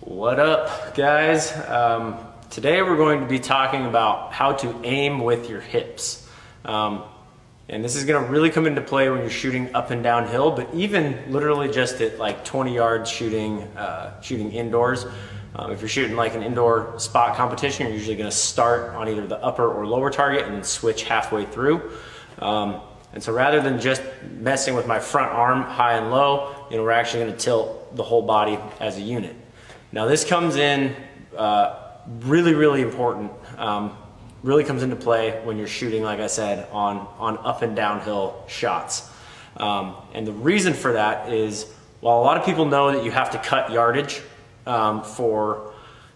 What up, guys? Today we're going to be talking about how to aim with your hips. And this is going to really come into play when you're shooting up and downhill, but even literally just at like 20 yards shooting indoors. If you're shooting like an indoor spot competition, you're usually going to start on either the upper or lower target and then switch halfway through. And so rather than just messing with my front arm high and low, we're actually going to tilt the whole body as a unit. Now this comes in really important, really comes into play when you're shooting, like I said, on up and downhill shots. And the reason for that is, while a lot of people know that you have to cut yardage for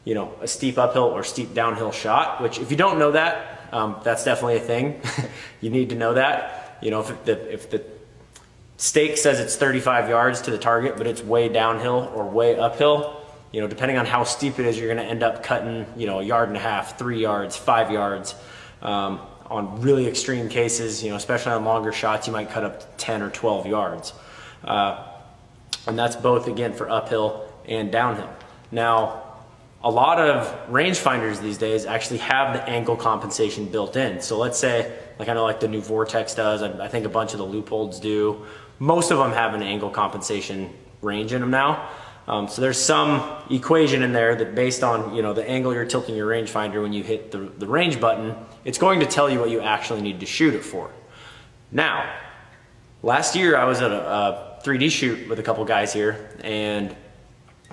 a steep uphill or steep downhill shot, which if you don't know that, that's definitely a thing. You need to know that. If the stake says it's 35 yards to the target, but it's way downhill or way uphill, depending on how steep it is, you're going to end up cutting, a yard and a half, 3 yards, 5 yards. On really extreme cases, especially on longer shots, you might cut up to 10 or 12 yards. And that's both, again, for uphill and downhill. Now, a lot of rangefinders these days actually have the angle compensation built in. So let's say, like I know like the new Vortex does, I think a bunch of the Loopholds do. Most of them have an angle compensation range in them now. So there's some equation in there that based on the angle you're tilting your rangefinder when you hit the range button, it's going to tell you what you actually need to shoot it for. Now, last year I was at a 3D shoot with a couple guys here, and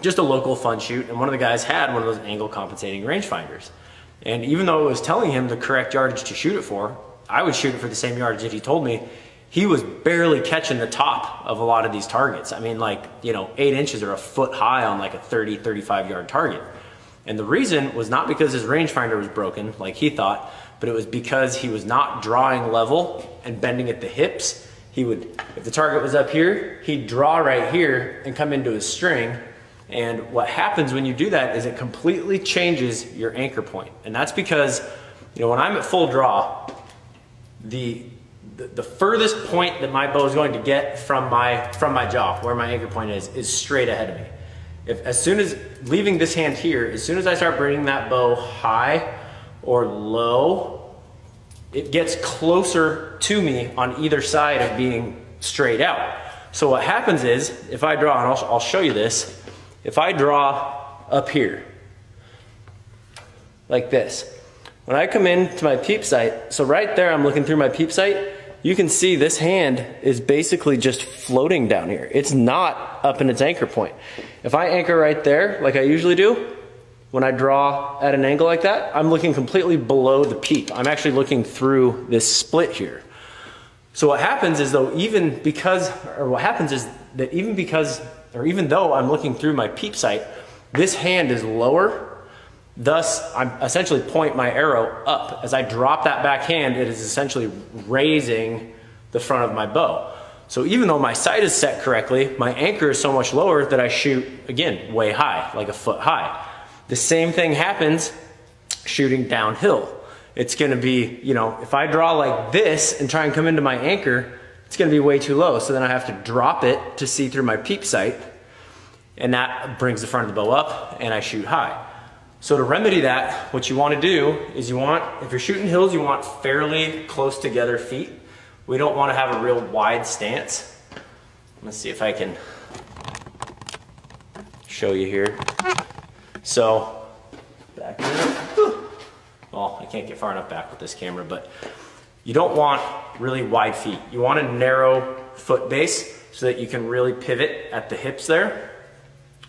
just a local fun shoot, and one of the guys had one of those angle compensating rangefinders. And even though it was telling him the correct yardage to shoot it for, I would shoot it for the same yardage that he told me. He was barely catching the top of a lot of these targets. I mean, 8 inches or a foot high on like a 30, 35 yard target. And the reason was not because his rangefinder was broken like he thought, but it was because he was not drawing level and bending at the hips. He would, if the target was up here, he'd draw right here and come into his string. And what happens when you do that is it completely changes your anchor point. And that's because, when I'm at full draw, the furthest point that my bow is going to get from my jaw, where my anchor point is straight ahead of me. As soon as leaving this hand here, as soon as I start bringing that bow high or low, it gets closer to me on either side of being straight out. So what happens is, if I draw, and I'll show you this, if I draw up here, like this, when I come into my peep sight, so right there I'm looking through my peep sight, you can see this hand is basically just floating down here. It's not up in its anchor point. If I anchor right there, like I usually do, when I draw at an angle like that, I'm looking completely below the peep. I'm actually looking through this split here. So what happens is though, even though I'm looking through my peep sight, this hand is lower. Thus, I essentially point my arrow up. As I drop that back hand, it is essentially raising the front of my bow. So even though my sight is set correctly, my anchor is so much lower that I shoot, again, way high, like a foot high. The same thing happens shooting downhill. It's gonna be, if I draw like this and try and come into my anchor, it's gonna be way too low. So then I have to drop it to see through my peep sight, and that brings the front of the bow up and I shoot high. So to remedy that, what you want to do is if you're shooting hills, you want fairly close together feet. We don't want to have a real wide stance. Let's see if I can show you here. So, back here. Well, I can't get far enough back with this camera, but you don't want really wide feet. You want a narrow foot base so that you can really pivot at the hips there.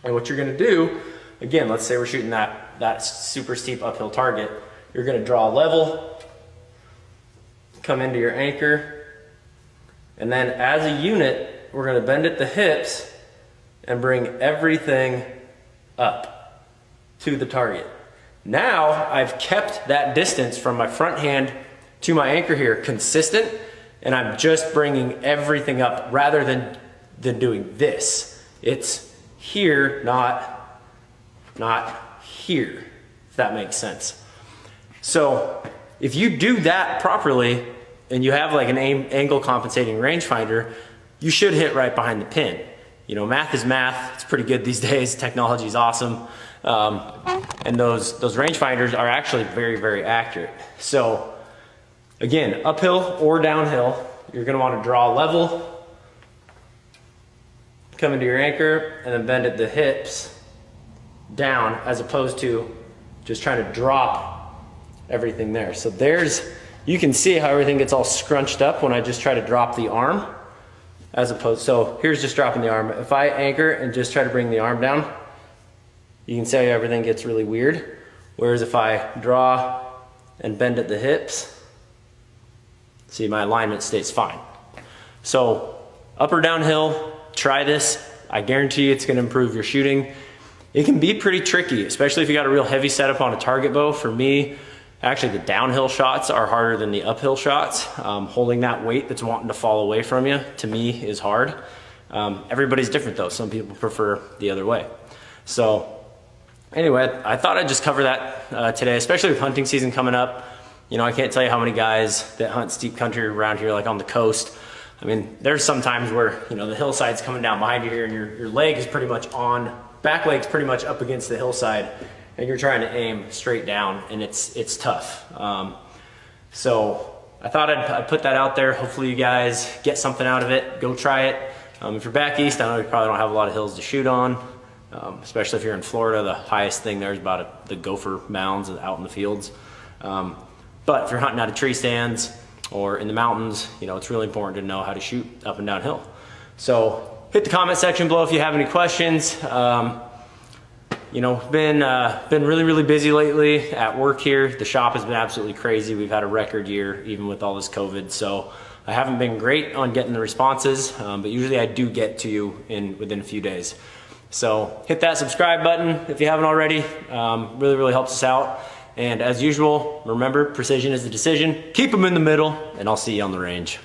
And what you're going to do, again, let's say we're shooting that super steep uphill target. You're going to draw level, come into your anchor, and then as a unit, we're going to bend at the hips and bring everything up to the target. Now I've kept that distance from my front hand to my anchor here consistent, and I'm just bringing everything up rather than doing this. It's here, not here, if that makes sense. So if you do that properly and you have like an angle compensating rangefinder, you should hit right behind the pin. you know, math is math. It's pretty good these days. Technology is awesome. And those rangefinders are actually very, very accurate. So again, uphill or downhill, you're gonna wanna draw level, come into your anchor, and then bend at the hips down, as opposed to just trying to drop everything there. So you can see how everything gets all scrunched up when I just try to drop the arm, so here's just dropping the arm. If I anchor and just try to bring the arm down, you can see how everything gets really weird. Whereas if I draw and bend at the hips, see, my alignment stays fine. So up or downhill, try this. I guarantee you it's gonna improve your shooting. It can be pretty tricky, especially if you got a real heavy setup on a target bow. For me, actually the downhill shots are harder than the uphill shots. Holding that weight that's wanting to fall away from you, to me, is hard. Everybody's different though. Some people prefer the other way. So anyway, I thought I'd just cover that today, especially with hunting season coming up. You know, I can't tell you how many guys that hunt steep country around here, like on the coast. I mean, there's some times where, you know, the hillside's coming down behind you here and your leg is pretty much back leg's pretty much up against the hillside, and you're trying to aim straight down, and it's tough. So I thought I'd put that out there. Hopefully you guys get something out of it. Go try it. If you're back east, I know you probably don't have a lot of hills to shoot on, especially if you're in Florida. The highest thing there is about the gopher mounds out in the fields. But if you're hunting out of tree stands or in the mountains, you know, it's really important to know how to shoot up and downhill. So hit the comment section below if you have any questions. You know, been really, really busy lately at work here. The shop has been absolutely crazy. We've had a record year, even with all this COVID. So I haven't been great on getting the responses, but usually I do get to you within a few days. So hit that subscribe button if you haven't already. Really, really helps us out. And as usual, remember, precision is the decision. Keep them in the middle, and I'll see you on the range.